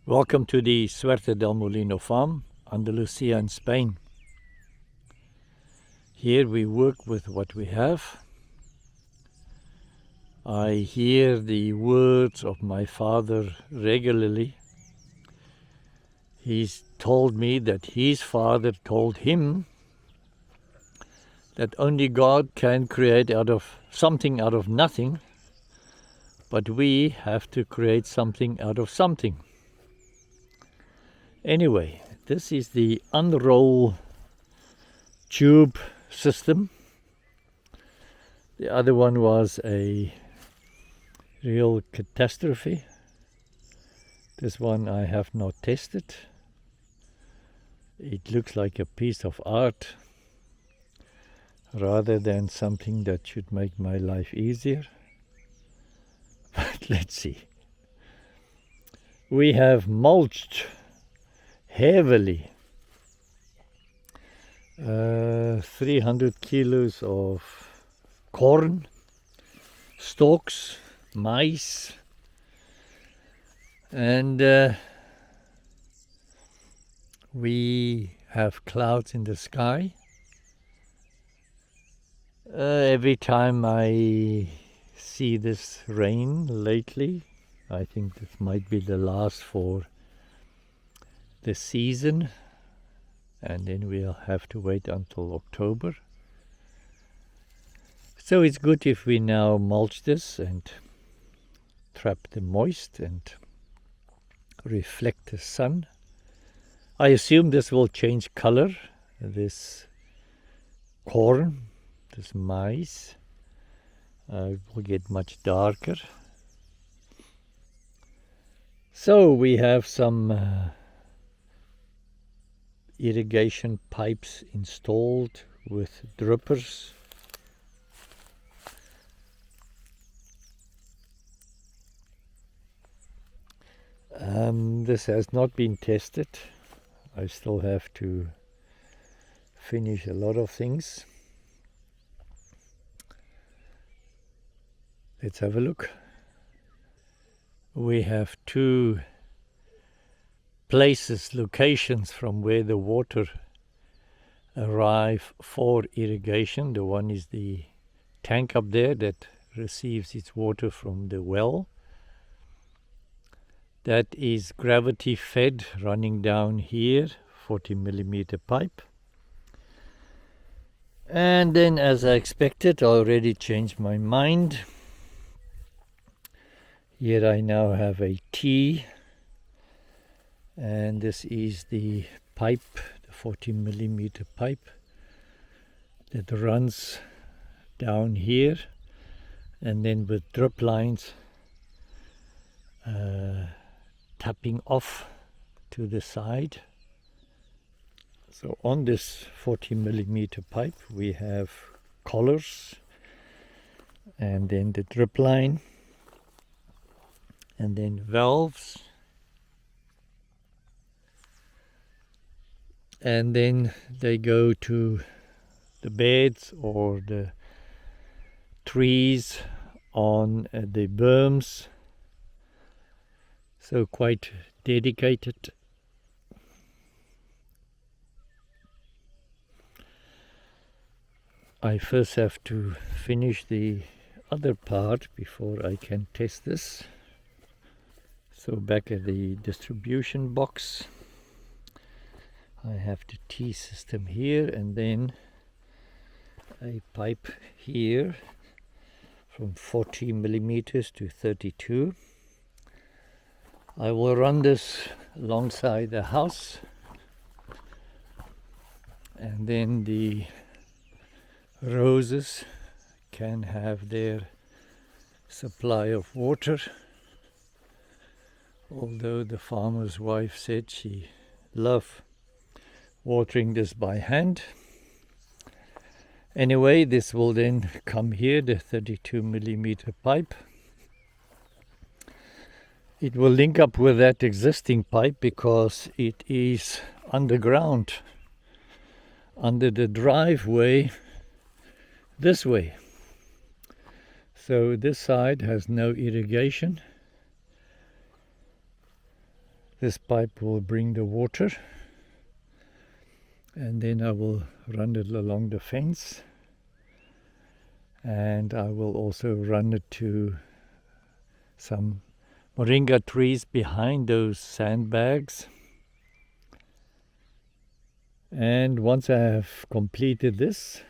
Welcome to the Suerte del Molino farm, Andalusia in Spain. Here we work with what we have. I hear the words of my father regularly. He's told me that his father told him that only God can create something out of nothing, but we have to create something out of something. Anyway, this is the unroll tube system. The other one was a real catastrophe. This one I have not tested. It looks like a piece of art rather than something that should make my life easier. But let's see. We have mulched heavily 300 kilos of corn, stalks, maize, and we have clouds in the sky. Every time I see this rain lately, I think this might be the last for the season, and then we'll have to wait until October. So it's good if we now mulch this and trap the moist and reflect the sun. I assume this will change color, this corn, this maize. It will get much darker. So we have some irrigation pipes installed with drippers. This has not been tested. I still have to finish a lot of things. Let's have a look. We have two locations from where the water arrive for irrigation. The one is the tank up there that receives its water from the well. That is gravity fed, running down here, 40 millimeter pipe. And then, as I expected, I already changed my mind. Here I now have a T, and this is the pipe, the 40 millimeter pipe that runs down here, and then with drip lines tapping off to the side. So on this 40 millimeter pipe we have collars, and then the drip line, and then valves, and then they go to the beds or the trees on the berms. So quite dedicated. I first have to finish the other part before I can test this. So back at the distribution box, I have the T system here, and then a pipe here from 40 millimeters to 32. I will run this alongside the house, and then the roses can have their supply of water. Although the farmer's wife said she loved watering this by hand. Anyway, this will then come here, the 32 millimeter pipe. It will link up with that existing pipe because it is underground, under the driveway this way. So this side has no irrigation. This pipe will bring the water, and then I will run it along the fence, and I will also run it to some moringa trees behind those sandbags. And once I have completed this,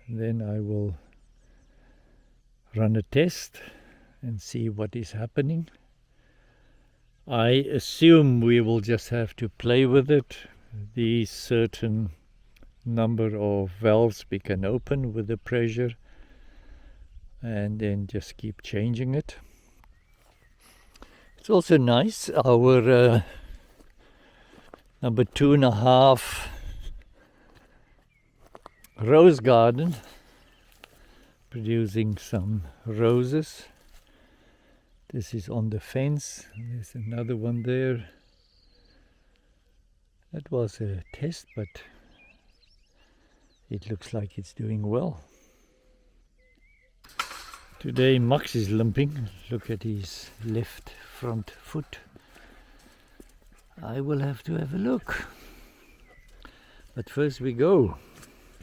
then I will run a test and see what is happening. I assume we will just have to play with it. The certain number of valves we can open with the pressure, and then just keep changing it. It's also nice, our number 2.5 rose garden, producing some roses. This is on the fence. There's another one there. That was a test, but it looks like it's doing well. Today Max is limping. Look at his left front foot. I will have to have a look. But first we go.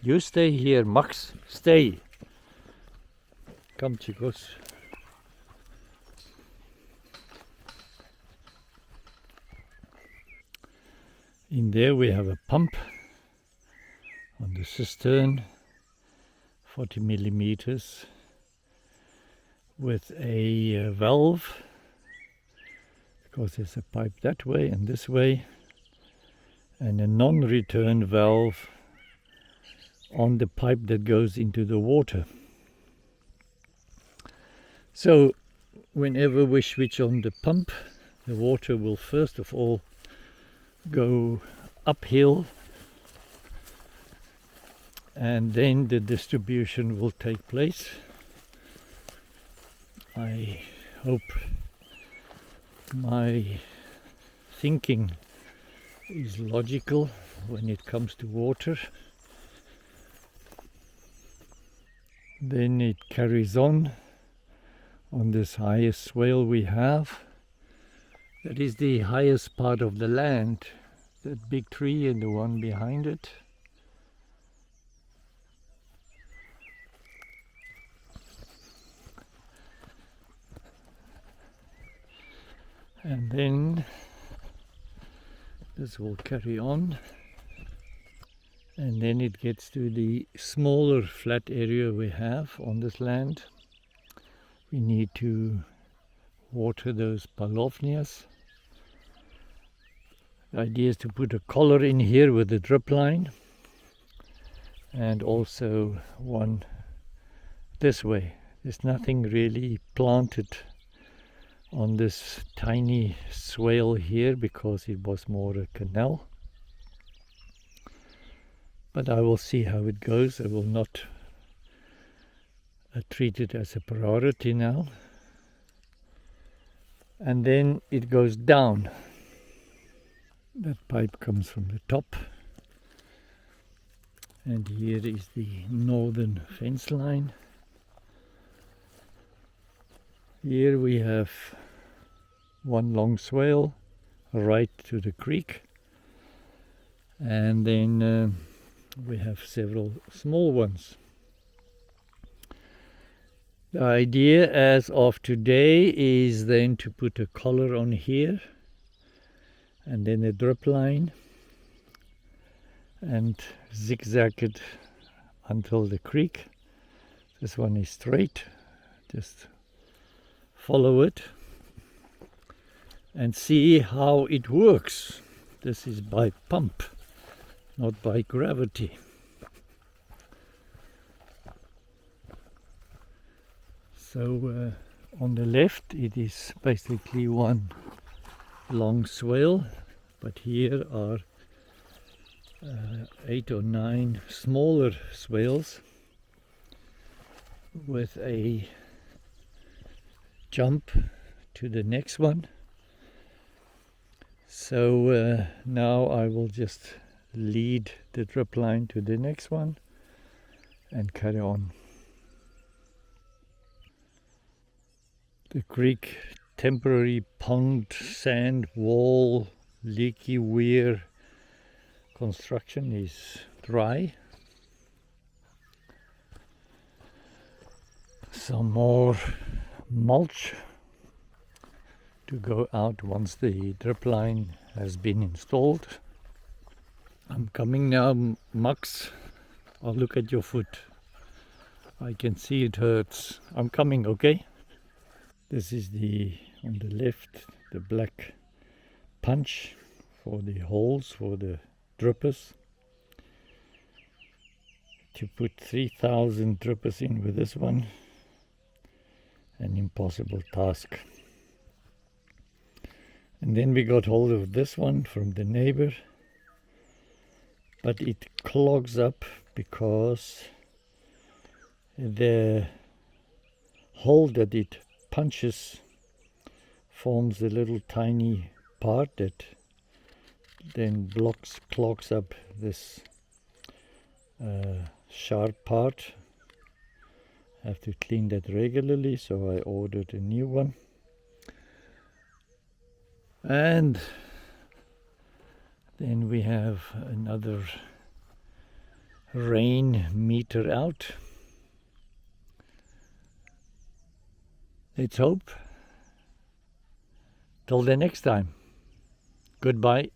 You stay here, Max. Stay. Come, chicos. In there we have a pump on the cistern, 40 millimeters, with a valve, because there's a pipe that way and this way, and a non-return valve on the pipe that goes into the water. So whenever we switch on the pump, the water will first of all go uphill, and then the distribution will take place. I hope my thinking is logical when it comes to water. Then it carries on this highest swale we have. That is the highest part of the land, that big tree and the one behind it. And then this will carry on, and then it gets to the smaller flat area we have on this land. We need to water those palovnias. The idea is to put a collar in here with a drip line, and also one this way. There's nothing really planted on this tiny swale here because it was more a canal. But I will see how it goes. I will not treat it as a priority now. And then it goes down. That pipe comes from the top, and here is the northern fence line. Here we have one long swale right to the creek, and then we have several small ones. The idea as of today is then to put a collar on here, and then a drip line, and zigzag it until the creek. This one is straight, just follow it and see how it works. This is by pump, not by gravity. So on the left it is basically one long swale, but here are 8 or 9 smaller swales with a jump to the next one. So now I will just lead the drip line to the next one and carry on. The creek temporary pond sand wall leaky weir construction is dry. Some more mulch to go out once the drip line has been installed. I'm coming now, Max. I'll look at your foot. I can see it hurts. I'm coming, okay? This is on the left, the black punch for the holes for the drippers. To put 3,000 drippers in with this one, an impossible task. And then we got hold of this one from the neighbor, but it clogs up because the hole that it punches forms a little tiny part that then clogs up this sharp part. I have to clean that regularly, so I ordered a new one. And then we have another rain meter out. Let's hope. Till the next time. Goodbye.